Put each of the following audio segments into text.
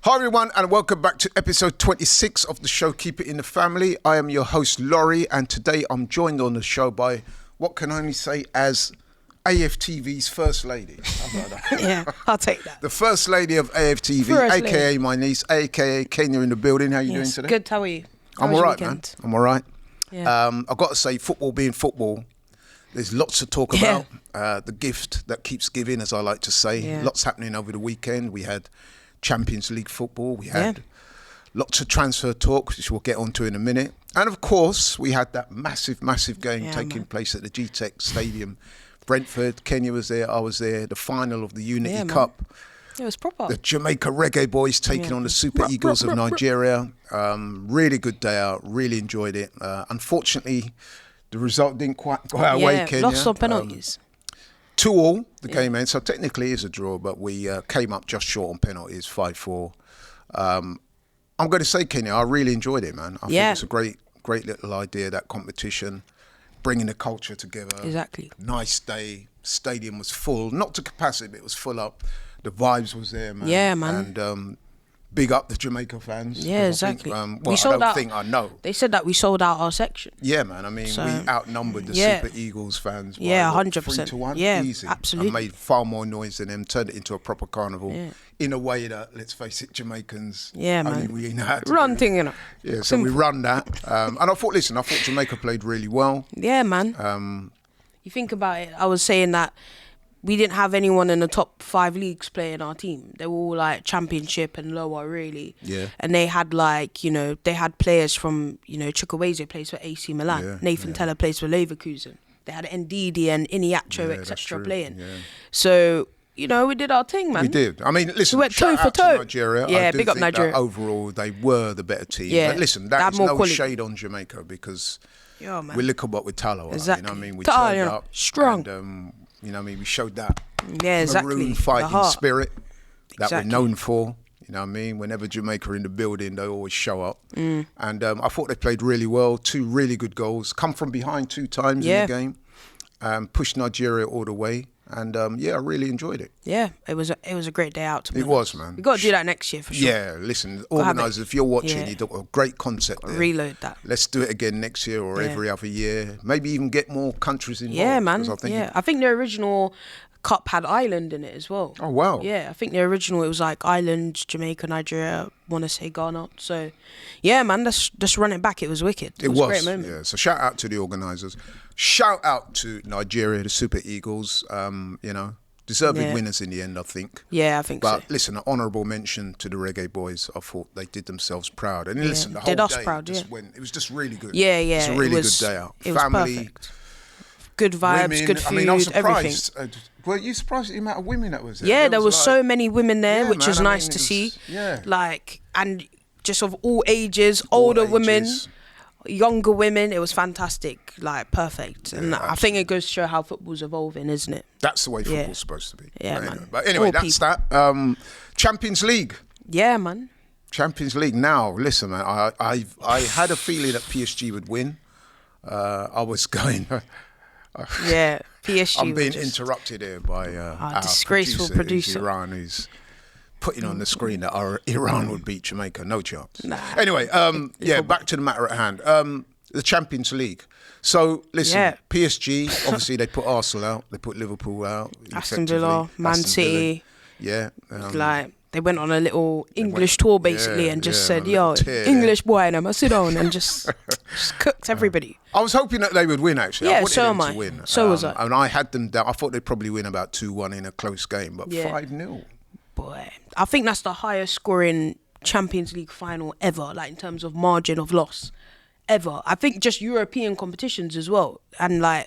Hi everyone and welcome back to episode 26 of the show Keep It In The Family. I am your host Laurie and today I'm joined on the show by what can I only say as AFTV's First Lady. How about that? Yeah, I'll take that. The First Lady of AFTV, First aka lady. my niece, aka Kenya in the building. How you doing today? Good, how are you? I'm alright, man. I'm alright. Yeah. I've got to say, football being football, there's lots to talk about. The gift that keeps giving, as I like to say. Yeah. Lots happening over the weekend. We had Champions League football. We had lots of transfer talk, which we'll get onto in a minute. And of course, we had that massive game taking place at the G-Tech Stadium. Brentford, Kenya was there, I was there. The final of the Unity Cup. It was proper. The Jamaica Reggae Boys taking on the Super Eagles of Nigeria. Really good day out. Really enjoyed it. Unfortunately, the result didn't quite go our way, Kenya. Lost on penalties. 2-2, the game ends. So technically it is a draw, but we came up just short on penalties, 5-4. I'm going to say, Kenya, I really enjoyed it, man. I think it's a great little idea, that competition, bringing the culture together. Exactly. Nice day. Stadium was full. Not to capacity, but it was full up. The vibes was there, man. Yeah, man. And big up the Jamaica fans. Yeah, exactly. We sold out. I know. They said that we sold out our section. Yeah, man. I mean, we outnumbered the Super Eagles fans. By, 100%. 3-1. Yeah, easy. absolutely. And made far more noise than them. Turned it into a proper carnival in a way that, let's face it, Jamaicans. Yeah, man. Only we know how to run thing, you know. Yeah, so we run that. And I thought Jamaica played really well. Yeah, man. You think about it. I was saying that we didn't have anyone in the top 5 leagues playing our team. They were all like championship and lower, really. Yeah. And they had they had players from, Gyokores plays for AC Milan. Yeah, Nathan Teller plays for Leverkusen. They had Ndidi and Iniacho, etc. playing. Yeah. So, we did our thing, man. We did. I mean, listen, we went shout toe for out to toe. Nigeria. Yeah, I do big up think Nigeria. that overall, they were the better team. Yeah, But listen, they that had is more no quality. shade on Jamaica because man. we lick up with Talo. Exactly. You know what I mean? We Talo, turned up. strong. And, we showed that maroon exactly. fighting spirit that we're Exactly. known for. You know what I mean? Whenever Jamaica are in the building, they always show up. And I thought they played really well. 2 really good goals. Come from behind 2 times in the game. Pushed Nigeria all the way. And I really enjoyed it. Yeah, it was a great day out. It was, man. We got to do that next year for sure. Yeah, listen, organisers, if you're watching, you got a great concept there. Reload that. Let's do it again next year or every other year. Maybe even get more countries involved. Yeah, man. I think the original cup had Ireland in it as well. Oh, wow. Yeah, I think the original, it was like Ireland, Jamaica, Nigeria, want to say Ghana. So, yeah, man, let's just run it back. It was wicked. It was a great moment. Yeah. So shout out to the organisers. Shout out to Nigeria, the Super Eagles. Deserving winners in the end, I think. Yeah, I think so. But listen, an honourable mention to the Reggae Boys. I thought they did themselves proud. And listen, the whole did us day proud, just went. It was just really good. Yeah. It's a really good day out. It was Family, perfect. Good vibes, women, good food, I was everything. surprised. Were you surprised at the amount of women that was there? Yeah, there was so many women there, which is nice to see. Yeah. And just of all ages, older women, younger women, it was fantastic, perfect. And I think it goes to show how football's evolving, isn't it? That's the way football's supposed to be. Yeah, man. But anyway, that's that. Champions League. Yeah, man. Champions League. Now, listen, man, I had a feeling that PSG would win. I was going... Yeah, PSG. I'm being interrupted here by our disgraceful producer. Iran, who's putting on the screen that Iran would beat Jamaica. No chance. Nah. Anyway, back to the matter at hand. The Champions League. So, listen, PSG, obviously they put Arsenal out. They put Liverpool out. Aston Villa, Man City. Yeah. They went on a little English tour basically and just said, yo, English boy, and I'ma sit down and just cooked everybody. I was hoping that they would win, actually. Yeah, I wanted so them am I. to win. So was I. And I had them down. I thought they'd probably win about 2-1 in a close game, but 5-0. Boy, I think that's the highest scoring Champions League final ever, in terms of margin of loss, ever. I think just European competitions as well. And I'm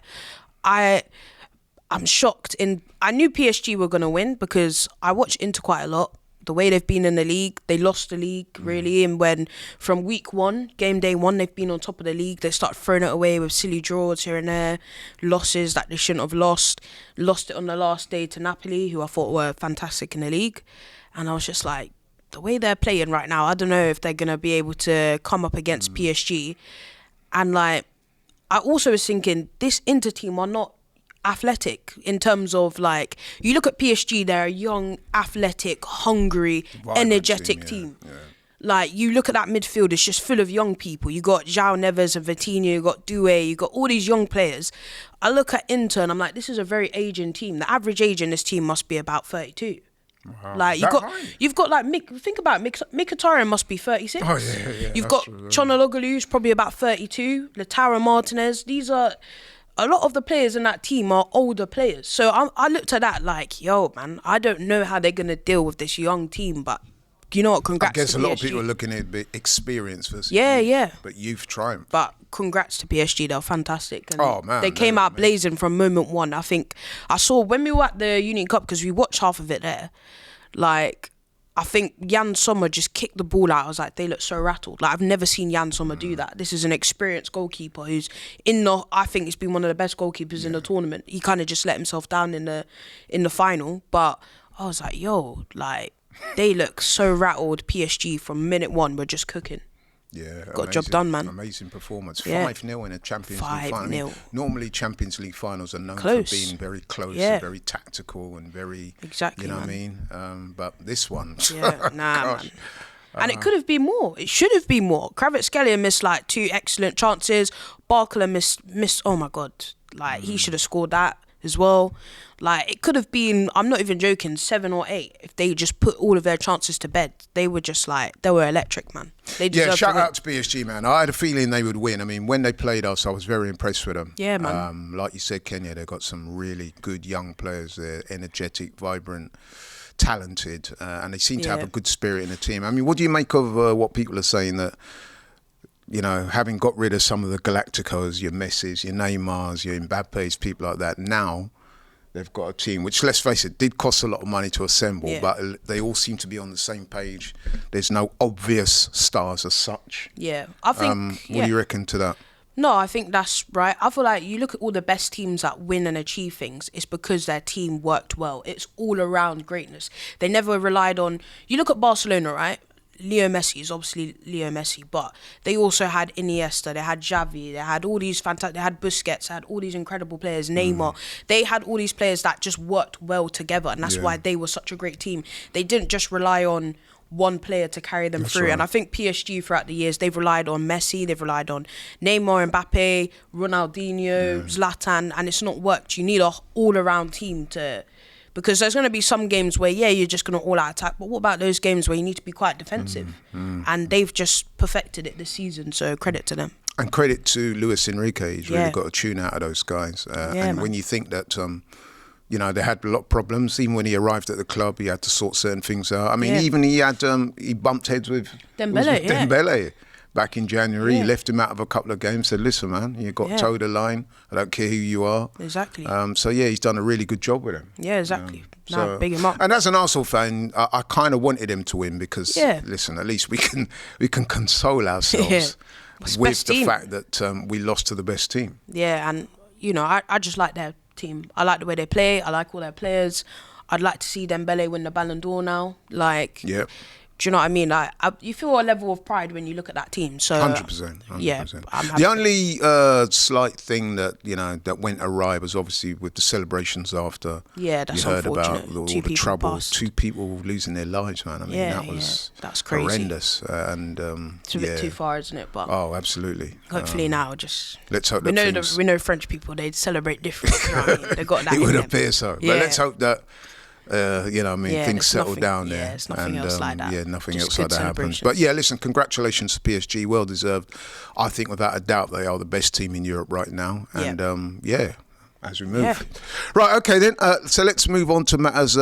shocked. I knew PSG were going to win because I watch Inter quite a lot. The way they've been in the league, they lost the league really, and when from week 1, game day 1, they've been on top of the league. They start throwing it away with silly draws here and there, losses that they shouldn't have lost it on the last day to Napoli, who I thought were fantastic in the league. And I was just like, the way they're playing right now, I don't know if they're going to be able to come up against PSG. And I also was thinking, this Inter team are not athletic in terms of like, you look at PSG, they're a young, athletic, hungry, energetic team. Yeah. Like, you look at that midfield, it's just full of young people. You got João Neves and Vitinha, you got Doué, you got all these young players. I look at Inter and I'm like, this is a very aging team. The average age in this team must be about 32. Wow. Like, you've got like think about Mkhitaryan must be 36. Oh yeah. You've got Çalhanoğlu, who's probably about 32. Lautaro Martinez. These are a lot of the players in that team are older players. So I looked at that like, yo, man, I don't know how they're gonna deal with this young team, but you know what? Congrats. I guess to a lot PSG. of people are looking at experience versus youth, but youth triumphed. But congrats to PSG, they're fantastic. And oh man, they came out blazing from moment one. I think I saw when we were at the Union Cup, because we watched half of it there. Like, I think Jan Sommer just kicked the ball out. I was like, they look so rattled. Like, I've never seen Jan Sommer do that. This is an experienced goalkeeper who's I think he's been one of the best goalkeepers in the tournament. He kind of just let himself down in the final. But I was like, yo, like, they look so rattled. PSG from minute one were just cooking. Yeah, got a job done, man. Amazing performance. Yeah. 5-0 in a Champions League final. 5-0. Normally, Champions League finals are known Close. for being very close and very tactical and very, exactly, you know man. what I mean? But this one, yeah, man. And it could have been more. It should have been more. Kvaratskhelia missed like 2 excellent chances. Barcola missed. Oh my god! Like, he should have scored that as well. Like, it could have been, I'm not even joking, 7 or 8 if they just put all of their chances to bed. They were just like, they were electric, man. They deserved shout to win. out to PSG, man. I had a feeling they would win. I mean, when they played us, I was very impressed with them. Yeah, man. Like you said, Kenya, they've got some really good young players. They're energetic, vibrant, talented, and they seem to have a good spirit in the team. I mean, what do you make of what people are saying that, you know, having got rid of some of the Galacticos, your Messis, your Neymars, your Mbappes, people like that, now they've got a team which, let's face it, did cost a lot of money to assemble, but they all seem to be on the same page. There's no obvious stars as such. Yeah, I think... what do you reckon to that? No, I think that's right. I feel like you look at all the best teams that win and achieve things, it's because their team worked well. It's all around greatness. They never relied on... You look at Barcelona, right? Leo Messi is obviously Leo Messi, but they also had Iniesta, they had Xavi, they had all these fantastic, they had Busquets, they had all these incredible players, Neymar. They had all these players that just worked well together, and that's why they were such a great team. They didn't just rely on one player to carry them through. Right. And I think PSG throughout the years, they've relied on Messi, they've relied on Neymar, Mbappe, Ronaldinho, Zlatan, and it's not worked. You need a all-around team to... Because there's going to be some games where, you're just going to all-out attack. But what about those games where you need to be quite defensive? And they've just perfected it this season, so credit to them. And credit to Luis Enrique. He's really got a tune out of those guys. And when you think that, you know, they had a lot of problems. Even when he arrived at the club, he had to sort certain things out. I mean, even he bumped heads with Dembele. Back in January, he left him out of a couple of games, said, listen, man, you got toe the line. I don't care who you are. Exactly. So, he's done a really good job with him. Yeah, exactly. Big him up. And as an Arsenal fan, I kind of wanted him to win because, listen, at least we can console ourselves with the fact that we lost to the best team. Yeah, and, you know, I just like their team. I like the way they play. I like all their players. I'd like to see Dembele win the Ballon d'Or now. Like... Yeah. Do you know what I mean? You feel a level of pride when you look at that team. So 100%. Yeah, the only slight thing that that went awry was obviously with the celebrations after. Yeah, that's you heard unfortunate. about all the trouble. Passed. 2 people losing their lives, man. I mean, that's crazy. Horrendous. And it's a bit too far, isn't it? But absolutely. Hopefully now, just let's hope we know French people. They celebrate different. You know what I mean? They got that. It would appear so, but let's hope that. Things settle down there. Yeah, it's nothing else like that. Yeah, nothing just else like that happens. But listen, congratulations to PSG, well deserved. I think without a doubt they are the best team in Europe right now. And as we move. Yeah. Right, okay then. So let's move on to matters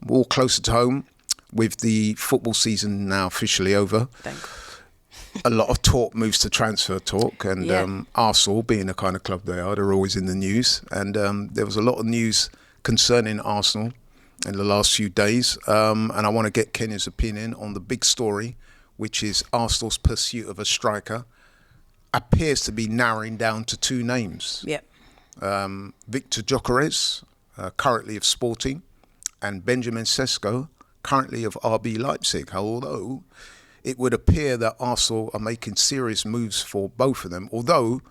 more closer to home with the football season now officially over. Thank God. A lot of talk moves to transfer talk, and Arsenal, being the kind of club they are, they're always in the news. And there was a lot of news concerning Arsenal in the last few days, and I want to get Kenya's opinion on the big story, which is Arsenal's pursuit of a striker appears to be narrowing down to 2 names. Yep. Victor Gyokores, currently of Sporting, and Benjamin Sesko, currently of RB Leipzig, although it would appear that Arsenal are making serious moves for both of them, although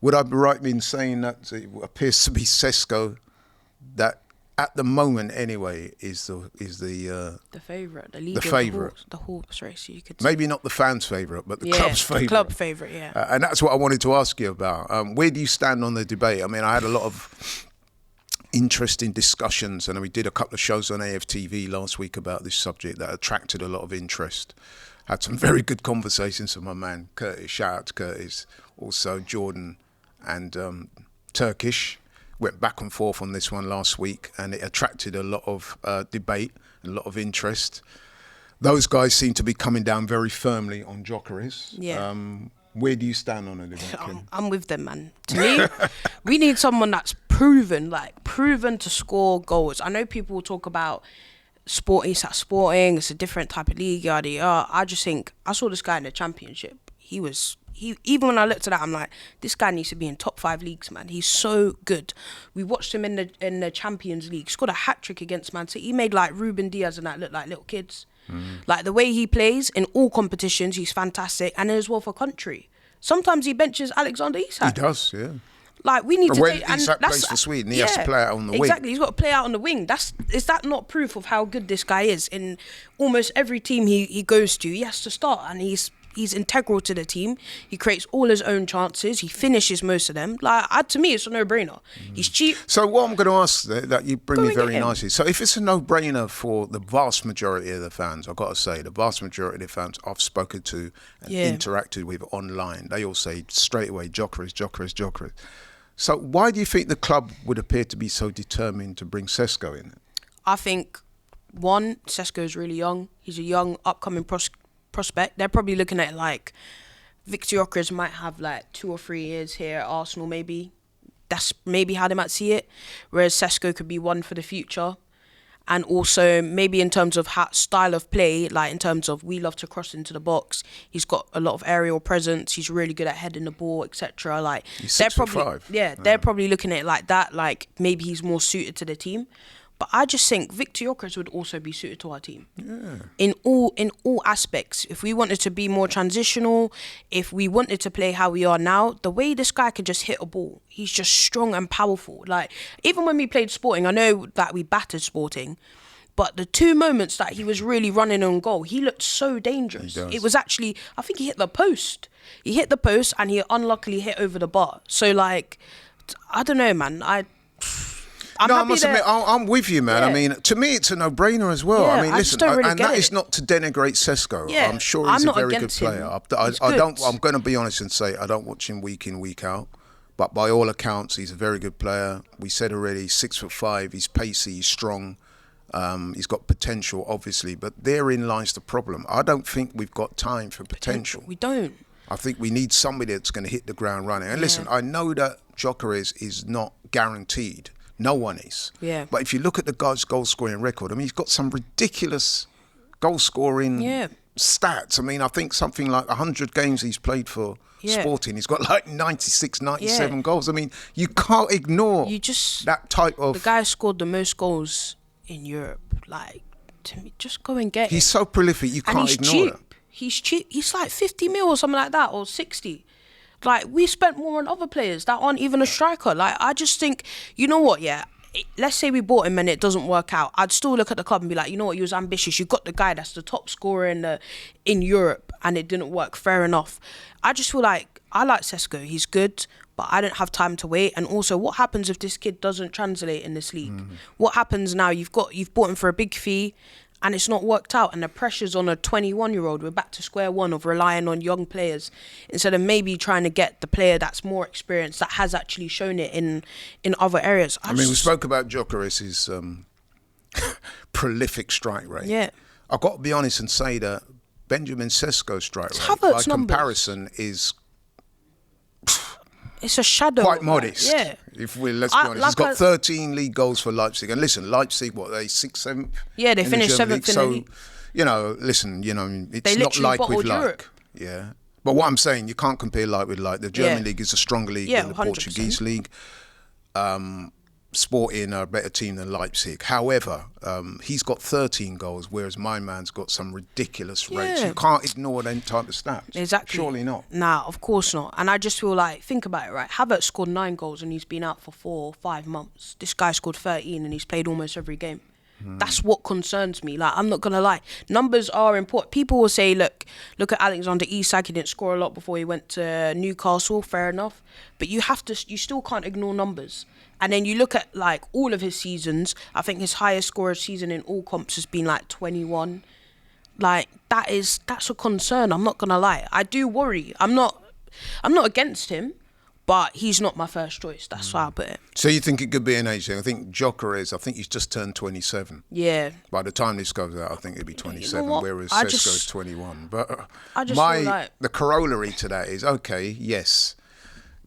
would I be right in saying that it appears to be Sesko that at the moment anyway is the favourite, the league, the favourite, the horse race. You could maybe not the fans' favourite, but the club's favourite. The club favourite, yeah. And that's what I wanted to ask you about. Where do you stand on the debate? I mean, I had a lot of interesting discussions, and we did a couple of shows on AFTV last week about this subject that attracted a lot of interest. Had some very good conversations with my man Curtis. Shout out to Curtis. Also Jordan and Turkish went back and forth on this one last week, and it attracted a lot of debate and a lot of interest. Those guys seem to be coming down very firmly on Gyokores. Yeah. Where do you stand on it? I'm with them, man. To me, we need someone that's proven to score goals. I know people will talk about Sporting, it's a different type of league, yada yada. I just think, I saw this guy in the Championship. He even when I looked at that, I'm like, this guy needs to be in top 5 leagues, man. He's so good. We watched him in the Champions League. Scored a hat-trick against Man City. He made like Ruben Diaz and that look like little kids. Like the way he plays in all competitions, he's fantastic. And as well for country. Sometimes he benches Alexander Isak. He does, yeah. Like we need to when take, Isak plays for Sweden, he has to play out on the wing. Exactly, he's got to play out on the wing. Is that not proof of how good this guy is? In almost every team he goes to, he has to start, and he's integral to the team. He creates all his own chances. He finishes most of them. Like to me, it's a no-brainer. He's cheap. So what I'm going to ask that you bring me very nicely. So if it's a no-brainer for the vast majority of the fans, I've got to say, the vast majority of the fans I've spoken to and interacted with online, they all say straight away, Gyokores. So why do you think the club would appear to be so determined to bring Sesko in? I think, one, Sesko is really young. He's a young, upcoming prospect. They're probably looking at like Victor Gyokores might have like 2 or 3 years here at Arsenal, maybe. That's maybe how they might see it. Whereas Sesko could be one for the future. And also maybe in terms of style of play, like in terms of we love to cross into the box. He's got a lot of aerial presence. He's really good at heading the ball, etc. Like he's 6'5". They're probably looking at it like that. Like maybe he's more suited to the team. But I just think Victor Gyokores would also be suited to our team. Yeah. In all aspects. If we wanted to be more transitional, if we wanted to play how we are now, the way this guy can just hit a ball, he's just strong and powerful. Like even when we played Sporting, I know that we battered Sporting, but the 2 moments that he was really running on goal, he looked so dangerous. It was actually, I think he hit the post. He hit the post and he unluckily hit over the bar. So like, I don't know, man. I must admit, I'm with you, man. Yeah. I mean, to me, it's a no-brainer as well. Yeah, I mean, listen, that is not to denigrate Sesko. Yeah, I'm sure he's a very good player. I'm going to be honest and say I don't watch him week in, week out. But by all accounts, he's a very good player. We said already, 6'5", he's pacey, he's strong. He's got potential, obviously. But therein lies the problem. I don't think we've got time for potential. We don't. I think we need somebody that's going to hit the ground running. And listen, I know that Gyokores is not guaranteed. No one is. Yeah. But if you look at the guy's goal-scoring record, I mean, he's got some ridiculous goal-scoring stats. I mean, I think something like 100 games he's played for Sporting. He's got like 96, 97 goals. I mean, you can't ignore that type of... The guy scored the most goals in Europe. Like, to me, just go and get He's so prolific, you can't ignore that. He's cheap. He's like 50 mil or something like that, or 60. Like, we spent more on other players that aren't even a striker. Like, I just think, you know what, let's say we bought him and it doesn't work out. I'd still look at the club and be like, you know what, you was ambitious. You got the guy that's the top scorer in Europe and it didn't work. Fair enough. I just feel like, I like Sesko. He's good, but I don't have time to wait. And also, what happens if this kid doesn't translate in this league? What happens now? You've bought him for a big fee and it's not worked out, and the pressure's on a 21-year-old. We're back to square one of relying on young players instead of maybe trying to get the player that's more experienced, that has actually shown it in other areas. I mean, we spoke about Gyokores' prolific strike rate. Yeah. I've got to be honest and say that Benjamin Sesko's strike rate, by comparison, is... It's a shadow. Quite modest. Yeah. Let's be honest. He's got 13 league goals for Leipzig. And listen, Leipzig, what, they 6th, 7th? Yeah, they finished 7th in the league. So, listen, it's not like with like. Europe. Yeah. But what I'm saying, you can't compare like with like. The German league is a stronger league than the 100%. Portuguese league. Sporting are a better team than Leipzig. However, he's got 13 goals, whereas my man's got some ridiculous rates. You can't ignore them type of stats. Exactly. Surely not. Nah, of course not. And I just feel like, think about it, right? Havertz scored 9 goals and he's been out for 4 or 5 months. This guy scored 13 and he's played almost every game. That's what concerns me. Like, I'm not gonna lie, numbers are important. People will say, look at Alexander Isak. He didn't score a lot before he went to Newcastle. Fair enough, but you still can't ignore numbers. And then you look at like all of his seasons. I think his highest scorer season in all comps has been like 21. Like that's a concern. I'm not gonna lie. I do worry. I'm not against him, but he's not my first choice. That's why I put it. So you think it could be an age thing? I think Gyokores, he's just turned 27. Yeah. By the time this goes out, I think it'll be 27, You know whereas Sesko's 21. But I just feel like the corollary to that is, okay, yes,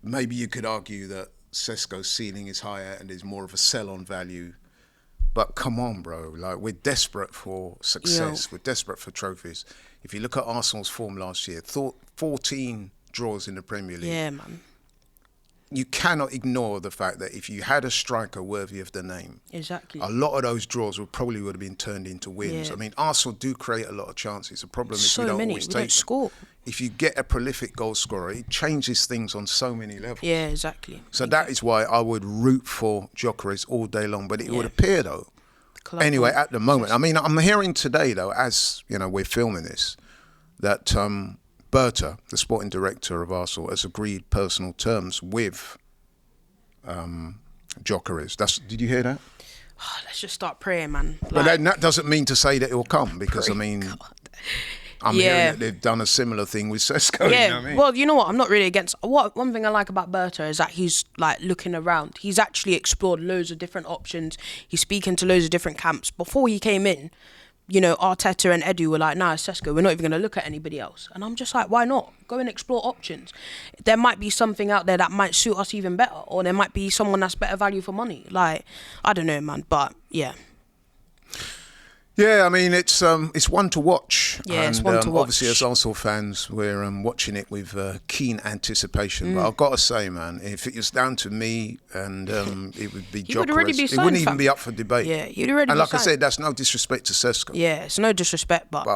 maybe you could argue that Sesko's ceiling is higher and there's more of a sell-on value. But come on, bro. Like, we're desperate for success. We're desperate for trophies. If you look at Arsenal's form last year, 14 draws in the Premier League. Yeah, man. You cannot ignore the fact that if you had a striker worthy of the name, exactly, a lot of those draws would have been turned into wins. Yeah. I mean, Arsenal do create a lot of chances. The problem is so we don't many. always We take don't score. If you get a prolific goal scorer, it changes things on so many levels. Yeah, exactly. So that is why I would root for Gyokores all day long. But it would appear, though, anyway, at the moment, I mean, I'm hearing today, though, as you know, we're filming this, that Berta, the sporting director of Arsenal, has agreed personal terms with Gyokores. Did you hear that? Let's just start praying, man. But that doesn't mean to say that it will come, because I mean, I'm hearing that they've done a similar thing with Sesko. Yeah, you know what I mean? Well, you know what? I'm not really against. One thing I like about Berta is that he's like looking around. He's actually explored loads of different options. He's speaking to loads of different camps. Before he came in, you know, Arteta and Edu were like, nah, Sesko, we're not even going to look at anybody else. And I'm just like, why not? Go and explore options. There might be something out there that might suit us even better, or there might be someone that's better value for money. Like, I don't know, man, but yeah. Yeah, I mean, it's one to watch. Yeah, and, it's one to watch. Obviously, as Arsenal fans, we're watching it with keen anticipation. But I've got to say, man, if it was down to me, and it would be Gyokores, it wouldn't even be up for debate. Yeah, you'd already. And be like signed. I said, that's no disrespect to Sesko. Yeah, it's no disrespect, but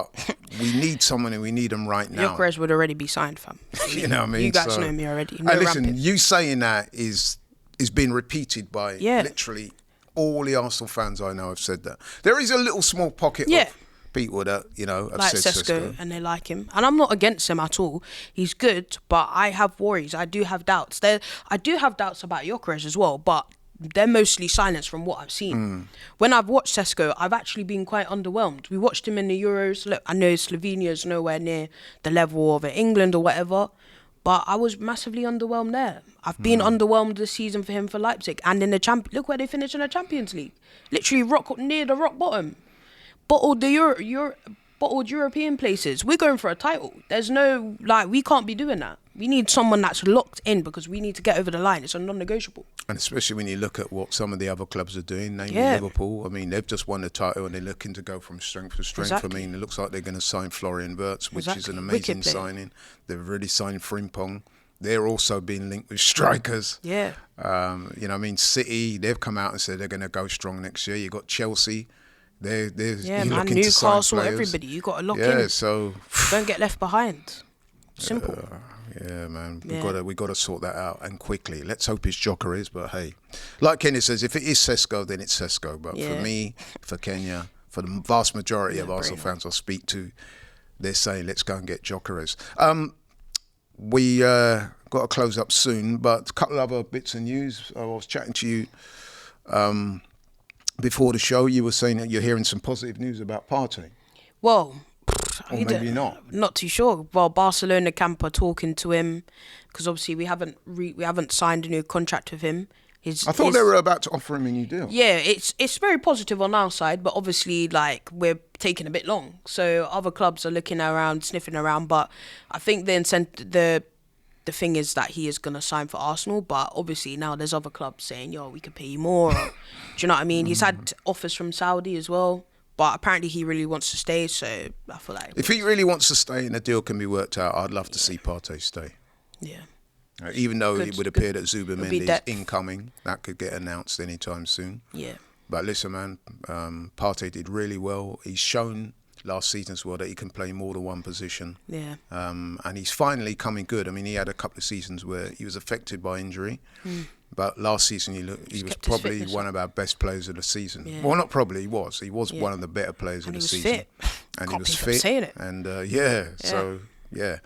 we need someone, and we need them right now. Gyokores would already be signed, fam. You know what I mean? You guys know me already. No and listen, ramping. you saying that is being repeated by literally all the Arsenal fans I know have said that. There is a little small pocket of people that, you know, have like said Sesko, and they like him. And I'm not against him at all. He's good, but I have worries. I do have doubts. I do have doubts about Gyokores as well, but they're mostly silenced from what I've seen. When I've watched Sesko, I've actually been quite underwhelmed. We watched him in the Euros. Look, I know Slovenia's nowhere near the level of England or whatever, but I was massively underwhelmed there. I've been underwhelmed this season for him for Leipzig. And in the look where they finished in the Champions League. Literally near the rock bottom. Bottled European places. We're going for a title. There's no, we can't be doing that. We need someone that's locked in, because we need to get over the line. It's a non-negotiable. And especially when you look at what some of the other clubs are doing, namely Liverpool. I mean, they've just won the title and they're looking to go from strength to strength. Exactly. I mean, it looks like they're going to sign Florian Wirtz, which is an amazing signing. They've already signed Frimpong. They're also being linked with strikers. Yeah. You know, I mean, City, they've come out and said they're going to go strong next year. You've got Chelsea. They're man, Newcastle, everybody. You got to lock in. Yeah, so don't get left behind. Simple. Yeah, man. We got to sort that out, and quickly. Let's hope it's Gyokores, but hey, like Kenny says, if it is Sesko, then it's Sesko. But for me, for Kenya, for the vast majority of Arsenal fans I speak to, they're saying let's go and get Gyokores. We got to close up soon, but a couple other bits of news. I was chatting to you before the show. You were saying that you're hearing some positive news about Partey. Well, or maybe not. Not too sure. Well, Barcelona camp are talking to him, because obviously we haven't signed a new contract with him. I thought they were about to offer him a new deal. Yeah, it's very positive on our side, but obviously we're taking a bit long. So other clubs are looking around, sniffing around, but I think the thing is that he is going to sign for Arsenal, but obviously now there's other clubs saying, yo, we could pay you more. Or, do you know what I mean? He's had offers from Saudi as well, but apparently he really wants to stay, so I feel like... If he really wants to stay and the deal can be worked out, I'd love to see Partey stay. Yeah. Even though Good, it would good. appear that It'll be Zubimendi is depth. incoming, that could get announced anytime soon. Yeah. But listen, man, Partey did really well. He's shown last season as well that he can play more than one position. Yeah. And he's finally coming good. I mean, he had a couple of seasons where he was affected by injury. But last season, he was probably one of our best players of the season. Yeah. Well, not probably, he was. He was one of the better players of the season. Fit. And he was fit. Can't saying it. And so... Yeah.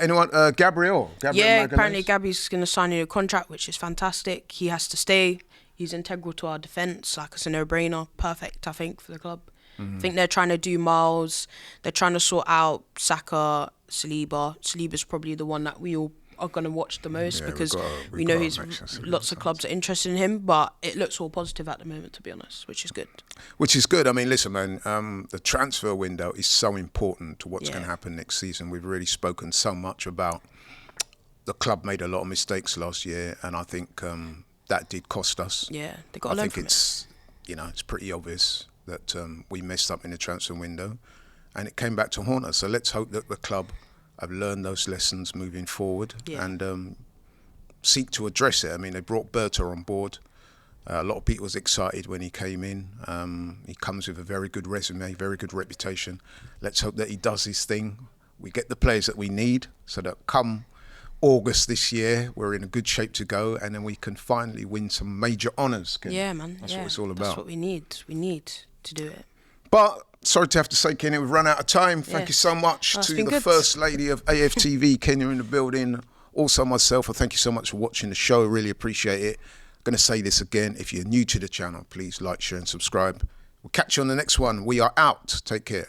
Anyone? Gabriel yeah, Magalhaes? apparently Gabby's going to sign a new contract, which is fantastic. He has to stay. He's integral to our defence. Like, it's a no-brainer. Perfect, I think, for the club. I think they're trying to do Miles. They're trying to sort out Saka, Saliba. Saliba's probably the one that we all are going to watch the most because we know lots of clubs are interested in him, but it looks all positive at the moment, to be honest, which is good. Which is good. I mean, listen, man, the transfer window is so important to what's going to happen next season. We've really spoken so much about the club made a lot of mistakes last year, and I think that did cost us. Yeah, they got to learn from it's pretty obvious that we messed up in the transfer window, and it came back to haunt us. So let's hope that the club have learned those lessons moving forward and seek to address it. I mean, they brought Berta on board. A lot of people was excited when he came in. He comes with a very good resume, very good reputation. Let's hope that he does his thing. We get the players that we need so that come August this year, we're in a good shape to go, and then we can finally win some major honours. Yeah, man. That's what it's all about. That's what we need. We need to do it. But sorry to have to say, Kenya, we've run out of time. Thank you so much to the First Lady of AFTV, Kenya, in the building. Also myself, thank you so much for watching the show. Really appreciate it. I'm going to say this again. If you're new to the channel, please like, share and subscribe. We'll catch you on the next one. We are out. Take care.